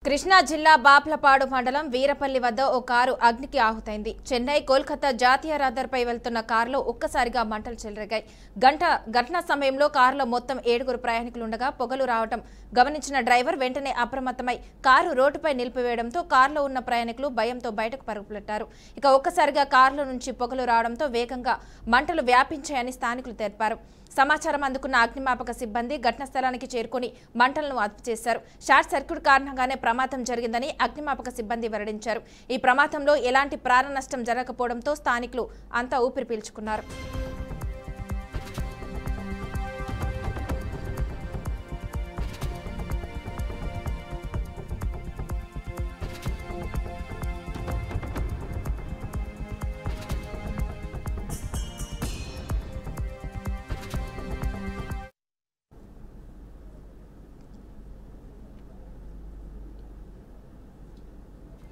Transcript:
కృష్ణా జిల్లా బాప్లపాడు మండలం వీరపల్లి వద్ద ఓ కారు అగ్నికి ఆహుతైంది. చెన్నై కోల్కతా జాతీయ రహదారిపై వెళ్తున్న కారులో ఒక్కసారిగా మంటలు చెలరేగాయి. ఘటన సమయంలో కారులో మొత్తం 7 ప్రయాణికులుండగా పొగలు రావడం గమనించిన డ్రైవర్ వెంటనే అప్రమత్తమై కారు రోడ్డుపై నిలిపివేయడంతో కారులో ఉన్న ప్రయాణికులు భయంతో బయటకు పరుగుపెట్టారు. ఇక ఒక్కసారిగా కారులో నుంచి పొగలు రావడంతో వేగంగా మంటలు వ్యాపించాయని స్థానికులు తెలిపారు. సమాచారం అందుకున్న అగ్నిమాపక సిబ్బంది ఘటనా స్థలానికి చేరుకుని మంటలను అదుపు చేశారు. షార్ట్ సర్క్యూట్ కారణంగానే ప్రమాదం జరిగిందని అగ్నిమాపక సిబ్బంది వెల్లడించారు. ఈ ప్రమాదంలో ఎలాంటి ప్రాణ నష్టం జరగకపోవడంతో స్థానికులు అంతా ఊపిరి పీల్చుకున్నారు.